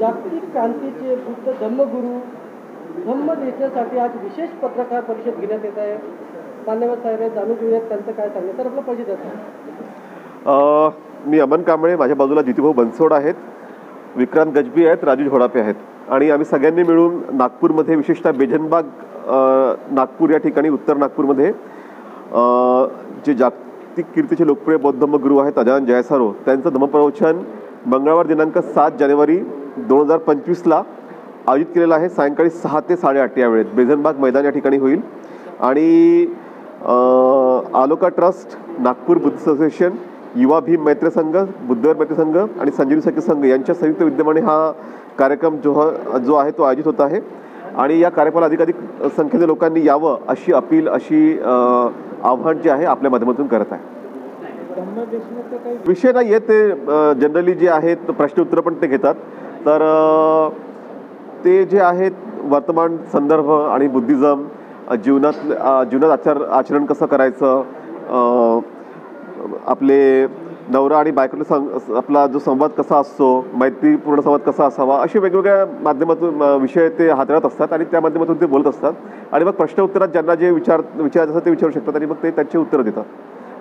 जागतिक क्रांतीचे बुद्ध धम्मगुरू धम्म देशासाठी आज विशेष पत्रकार परिषद घेण्यात येत आहे. मान्यवर साहेब आहेत, जाणून घेऊयात त्यांचं काय सांगणं. तर आपलं परिषद आहे. मी अमन कांबळे, माझ्या बाजूला जितीभाऊ बनसोड आहेत, विक्रांत गजबी आहेत, राजू झोडापे आहेत आणि आम्ही सगळ्यांनी मिळून नागपूरमध्ये, विशेषतः बेझनबाग नागपूर या ठिकाणी, उत्तर नागपूरमध्ये जे जागतिक कीर्तीचे लोकप्रिय बौद्ध धम्मगुरू आहेत अजान जयसारो, त्यांचं धम्मप्रवचन मंगळवार दिनांक 7 जानेवारी 2025ला आयोजित केलेलं आहे. सायंकाळी 6 ते 8:30 या वेळेत बेझनबाग मैदान या ठिकाणी होईल. आणि आलोका ट्रस्ट, नागपूर बुद्ध असोसिएशन, युवा भीम मैत्री संघ, बुद्धवर मैत्री संघ आणि संजीवनी सखी संघ यांच्या संयुक्त विद्यमाने हा कार्यक्रम जो आहे तो आयोजित होत आहे. आणि या कार्यक्रमाला अधिकाधिक संख्येने लोकांनी यावं अशी अपील, अशी आव्हान जे आहे आपल्या माध्यमातून करत आहे. विषय नाही आहे ते, जनरली जे आहेत प्रश्न उत्तर पण ते घेतात. तर ते जे आहेत वर्तमान संदर्भ आणि बुद्धिझम, जीवनात आचरण कसं करायचं, आपले नवरा आणि बायकोला आपला जो संवाद कसा असतो, मैत्रीपूर्ण संवाद कसा असावा, असे वेगवेगळ्या माध्यमातून विषय ते हाताळत असतात आणि त्या माध्यमातून ते बोलत असतात. आणि मग प्रश्न उत्तरात ज्यांना जे विचारायचं असतं ते विचारू शकतात आणि मग ते त्यांचे उत्तरं देतात.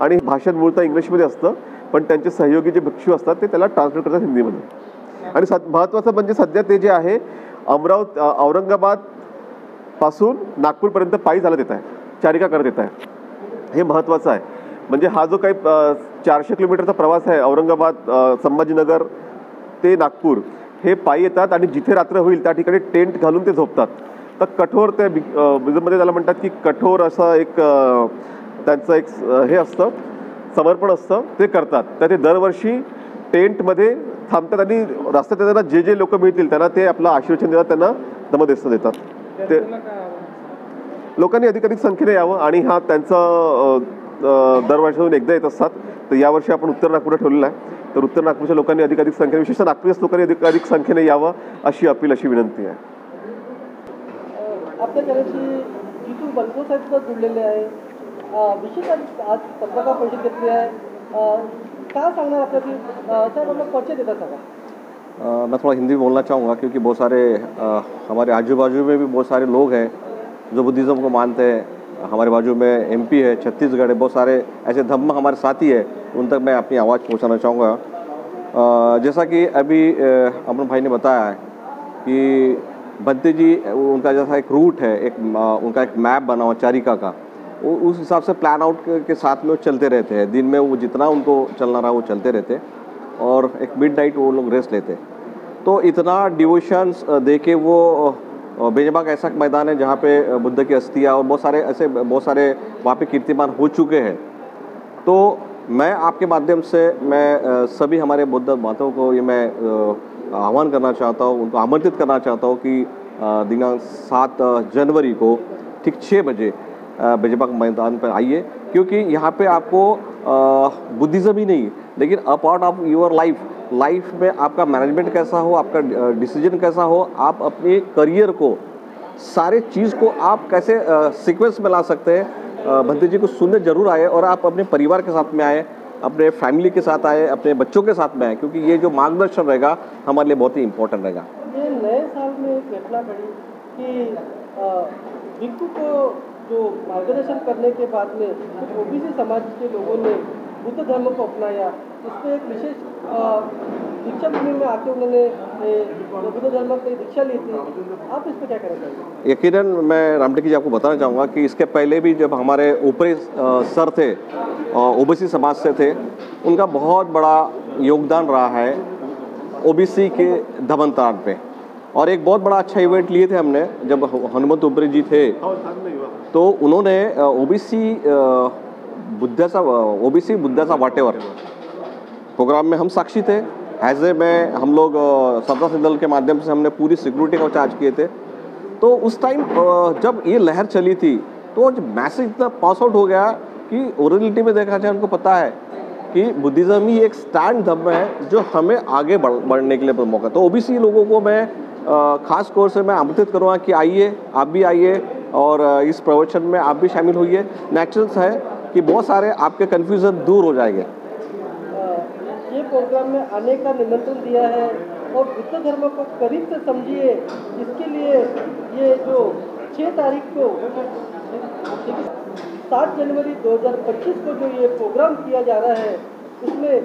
आणि भाषण मूळतः इंग्लिशमध्ये असतं, पण त्यांचे सहयोगी जे भिक्षू असतात ते त्याला ट्रान्सलेट करतात हिंदीमध्ये. आणि महत्त्वाचं म्हणजे सध्या ते जे आहे औरंगाबाद पासून नागपूरपर्यंत पायी चालत येत आहे, चारिका करत येत आहे. हे महत्त्वाचं आहे. म्हणजे हा जो काही 400 किलोमीटरचा प्रवास आहे, औरंगाबाद, संभाजीनगर ते नागपूर, हे पायी येतात आणि जिथे रात्र होईल त्या ठिकाणी टेंट घालून ते झोपतात. तर कठोर ते बिजमध्ये त्याला म्हणतात की कठोर असं एक त्यांचं एक हे असतं, समर्पण असतं, ते करतात. तर ते दरवर्षी टेंटमध्ये थांबतात आणि रस्त्यात त्यांना जे लोक मिळतील त्यांना ते आपलं आशीर्वचन देतात, त्यांना धम्मदेश देतात. ते लोकांनी अधिकाधिक संख्येने यावं आणि हा त्यांचा दरवर्षातून एकदा येत असतात. तर यावर्षी आपण उत्तर नागपूरला ठेवलेलं आहे. तर उत्तर नागपूरच्या लोकांनी अधिकाधिक संख्येने, विशेषतः नागपूरच्या लोकांनी अधिकाधिक संख्येने यावं अशी अपील, अशी विनंती आहे. आपल्या चॅनलशी जितू बनसोड साहेब सुद्धा जुळलेले आहे. विशेष आज पत्रकार परिषद घेतली आहे. क्या सांगना आपका कि सर हम लोग परिचय देता सका. मैं थोड़ा हिंदी बोलना चाहूँगा क्योंकि बहुत सारे हमारे आजू बाजू में भी बहुत सारे लोग हैं जो बुद्धिज़्म को मानते हैं. हमारे बाजू में MP है, छत्तीसगढ़ है, बहुत सारे ऐसे धम्म हमारे साथी है, उन तक मैं अपनी आवाज़ पहुँचाना चाहूँगा. जैसा कि अभी अमन भाई ने बताया है कि बंते जी, उनका जैसा एक रूट है, उनका एक मैप बना हुआ चारिका का, वो उस हिसाब से प्लान आउट के साथ में वो चलते रहते हैं. दिन में वो जितना उनको चलना रहा वो चलते रहते और एक मिडनाइट वो लोग रेस्ट लेते. तो इतना डिवोशंस देके वो बेझनबाग ऐसा मैदान है जहाँ पे बुद्ध की अस्थियाँ और बहुत सारे वहाँ पे कीर्तिमान हो चुके हैं. तो मैं आपके माध्यम से मैं सभी हमारे बुद्ध माताओं को ये मैं आह्वान करना चाहता हूँ, उनको आमंत्रित करना चाहता हूँ कि दिनांक 7 जनवरी को ठीक 6 बजे बेझनबाग मैदान पर आइए. क्योंकि यहाँ पे आपको बुद्धिज़्म ही नहीं, लेकिन a part of your life में आपका मैनेजमेंट कैसा हो, आपका डिसीजन कैसा हो, आप अपने करियर को, सारे चीज़ को आप कैसे सीक्वेंस में ला सकते हैं. भंते जी को सुनने जरूर आए और आप अपने परिवार के साथ में आए, अपने फैमिली के साथ आए, अपने बच्चों के साथ में आए, क्योंकि ये जो मार्गदर्शन रहेगा हमारे लिए बहुत ही इम्पोर्टेंट रहेगा. ये नए साल में एक घटना घटी कि भिक्षु को जो मार्गदर्शन करने के बाद में OBC समाज के लोगों ने बुद्ध धर्म को अपनाया. इस पर एक विशेष दीक्षा भूमि में आके उन्होंने बुद्ध धर्म की दीक्षा ली थी. आप इस पर क्या कहना चाहेंगे? यकीनन मैं रामटेकी जी आपको बताना चाहूँगा कि इसके पहले भी जब हमारे ऊपरी सर थे, OBC समाज से थे, उनका बहुत बड़ा योगदान रहा है OBC के धर्मांतरण पे. और एक बहुत बड़ा अच्छा इवेंट लिए थे हमने जब हनुमंत उपरी जी थे, तो उन्होंने OBC बुद्धाचा वाटेवर प्रोग्राम में हम साक्षी थे. में हम लोग सरदार सिंह दल के माध्यम से हमने पूरी सिक्योरिटी का चार्ज किए थे. तो उस टाइम जब ये लहर चली थी तो मैसेज इतना पास आउट हो गया कि ओरिजिनलिटी में देखा जाए उनको पता है कि बुद्धिज़्म ही एक स्टैंड धर्म है जो हमें आगे बढ़ने के लिए मौका. तो OBC लोगों को मैं खास तौर से मैं आमंत्रित करूँगा कि आइए, आप भी आइए और इस प्रवचन में आप भी शामिल होइए. नेचुरल्स है कि बहुत सारे आपके कन्फ्यूज़न दूर हो जाएंगे. ये प्रोग्राम में आने का निमंत्रण दिया है और बुद्ध धर्म को करीब से समझिए। इसके लिए ये जो 6 तारीख को 7 जनवरी 2025 को जो ये प्रोग्राम किया जा रहा है, उसमें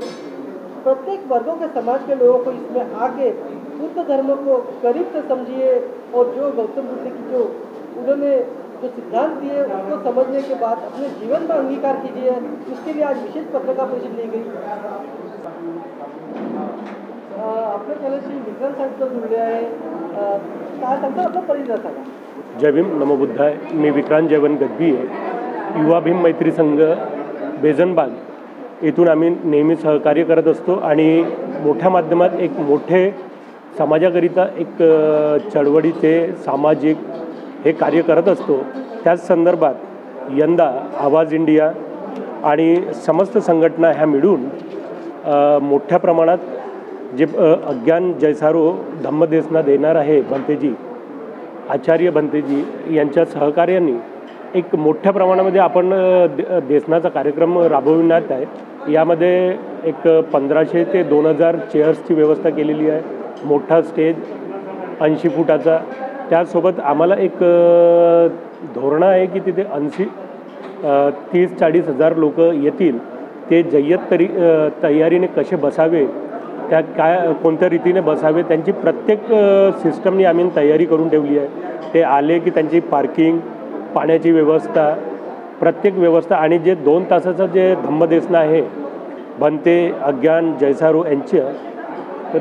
प्रत्येक वर्गों के समाज के लोगों को इसमें आके बुद्ध धर्म को करीब से समझिए और जो गौतम बुद्ध की जो उन्होंने जो सिद्धांत दिए उसको समझने के बाद अपने जीवन में अंगीकार कीजिए। उसके लिए आज विशेष पत्रकार परिषद ली गई। आपल्या चॅनलशी विक्रांत साहेब जुळले आहे, काय सांगता आपला परिचय सांगा। जय भीम, नमो बुद्धाय। मी विक्रांत जयवंत गद्दी आहे। युवा भीम मैत्री संघ बेजनबाग येथून आम्ही नेहमी सहकार्य करत असतो आणि मोठ्या माध्यमात एक मोठे समाजाकरिता एक चळवळीचे सामाजिक हे कार्य करत असतो। त्याच संदर्भात यंदा आवाज इंडिया आणि समस्त संघटना ह्या मिळून मोठ्या प्रमाणात जे अज्ञान जैसारो धम्मदेसना देणार आहे भंतेजी, आचार्य भंतेजी यांच्या सहकार्याने एक मोठ्या प्रमाणामध्ये आपण देसनाचा कार्यक्रम राबविण्यात आहे। यामध्ये एक 1500 ते 2000 चेअर्सची व्यवस्था केलेली आहे। मोठा स्टेज 80 फुटाचा। त्यासोबत आम्हाला एक धोरण आहे की तिथे 30-40 हजार लोक येतील। ते जय्यत तयारीने कसे बसावे, त्या काय कोणत्या रीतीने बसावे, त्यांची प्रत्येक सिस्टमनी आम्ही तयारी करून ठेवली आहे। ते आले की त्यांची पार्किंग, पाण्याची व्यवस्था, प्रत्येक व्यवस्था आणि जे 2 तासाचं जे धम्मदेसना आहे भंते, अज्ञान, जैसारो यांचं, तर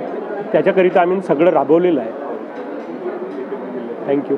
त्याच्याकरिता आम्ही सगळं राबवलेलं आहे। थँक्यू।